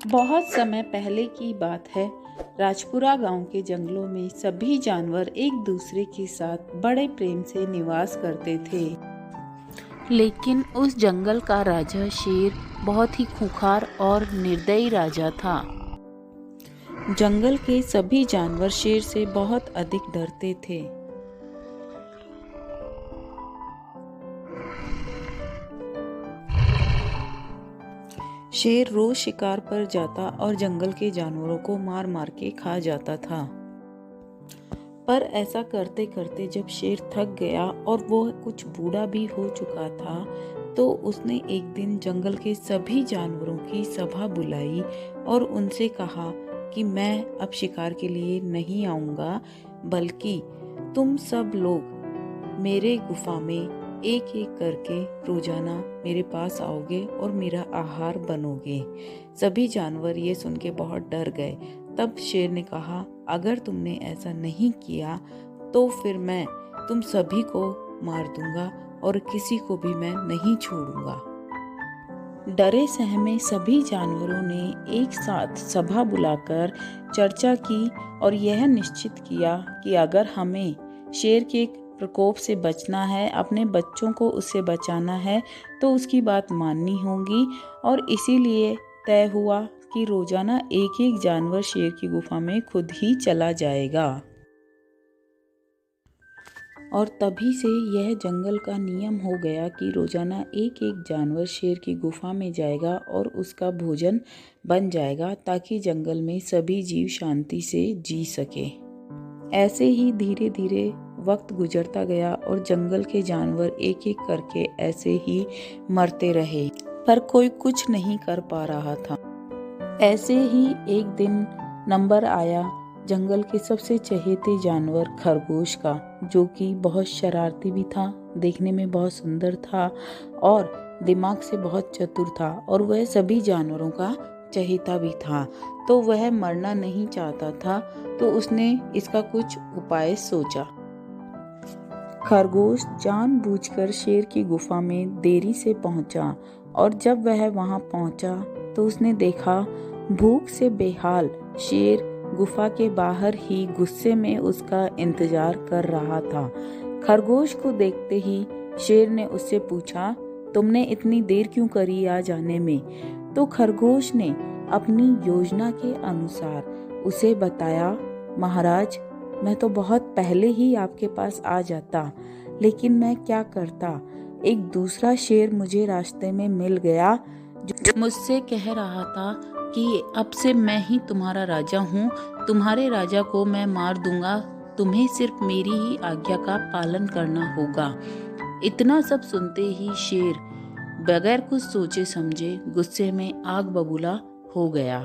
बहुत समय पहले की बात है। राजपुरा गांव के जंगलों में सभी जानवर एक दूसरे के साथ बड़े प्रेम से निवास करते थे। लेकिन उस जंगल का राजा शेर बहुत ही खूंखार और निर्दयी राजा था। जंगल के सभी जानवर शेर से बहुत अधिक डरते थे। शेर रोज शिकार पर जाता और जंगल के जानवरों को मार मार के खा जाता था। पर ऐसा करते करते जब शेर थक गया और वो कुछ बूढ़ा भी हो चुका था, तो उसने एक दिन जंगल के सभी जानवरों की सभा बुलाई और उनसे कहा कि मैं अब शिकार के लिए नहीं आऊंगा, बल्कि तुम सब लोग मेरे गुफा में एक एक करके रोजाना मेरे पास आओगे और मेरा आहार बनोगे। सभी जानवर ये सुन के बहुत डर गए। तब शेर ने कहा, अगर तुमने ऐसा नहीं किया तो फिर मैं तुम सभी को मार दूंगा और किसी को भी मैं नहीं छोड़ूंगा। डरे सहमे सभी जानवरों ने एक साथ सभा बुलाकर चर्चा की और यह निश्चित किया कि अगर हमें शेर के प्रकोप से बचना है, अपने बच्चों को उससे बचाना है, तो उसकी बात माननी होगी। और इसीलिए तय हुआ कि रोजाना एक एक जानवर शेर की गुफा में खुद ही चला जाएगा। और तभी से यह जंगल का नियम हो गया कि रोजाना एक एक जानवर शेर की गुफा में जाएगा और उसका भोजन बन जाएगा, ताकि जंगल में सभी जीव शांति से जी सके। ऐसे ही धीरे धीरे वक्त गुजरता गया और जंगल के जानवर एक एक करके ऐसे ही मरते रहे, पर कोई कुछ नहीं कर पा रहा था। ऐसे ही एक दिन नंबर आया जंगल के सबसे चहेते जानवर खरगोश का, जो कि बहुत शरारती भी था, देखने में बहुत सुंदर था और दिमाग से बहुत चतुर था, और वह सभी जानवरों का चहेता भी था। तो वह मरना नहीं चाहता था, तो उसने इसका कुछ उपाय सोचा। खरगोश जानबूझकर शेर की गुफा में देरी से पहुंचा, और जब वह वहां पहुंचा तो उसने देखा भूख से बेहाल शेर गुफा के बाहर ही गुस्से में उसका इंतजार कर रहा था। खरगोश को देखते ही शेर ने उससे पूछा, तुमने इतनी देर क्यों करी आ जाने में? तो खरगोश ने अपनी योजना के अनुसार उसे बताया, महाराज, मैं तो बहुत पहले ही आपके पास आ जाता, लेकिन मैं क्या करता, एक दूसरा शेर मुझे रास्ते में मिल गया जो मुझसे कह रहा था कि अब से मैं ही तुम्हारा राजा हूँ, तुम्हारे राजा को मैं मार दूंगा, तुम्हें सिर्फ मेरी ही आज्ञा का पालन करना होगा। इतना सब सुनते ही शेर बगैर कुछ सोचे समझे गुस्से में आग बबूला हो गया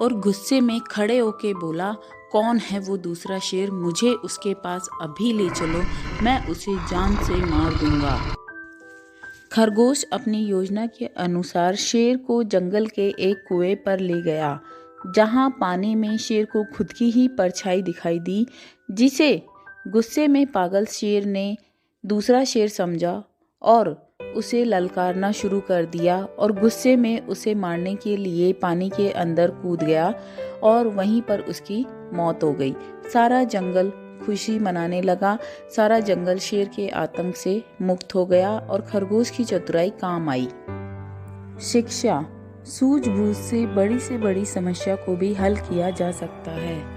और गुस्से में खड़े होके बोला, कौन है वो दूसरा शेर? मुझे उसके पास अभी ले चलो, मैं उसे जान से मार दूंगा। खरगोश अपनी योजना के अनुसार शेर को जंगल के एक कुएं पर ले गया, जहां पानी में शेर को खुद की ही परछाई दिखाई दी, जिसे गुस्से में पागल शेर ने दूसरा शेर समझा और उसे ललकारना शुरू कर दिया और गुस्से में उसे मारने के लिए पानी के अंदर कूद गया और वहीं पर उसकी मौत हो गई। सारा जंगल खुशी मनाने लगा। सारा जंगल शेर के आतंक से मुक्त हो गया और खरगोश की चतुराई काम आई। शिक्षा, सूझबूझ से बड़ी समस्या को भी हल किया जा सकता है।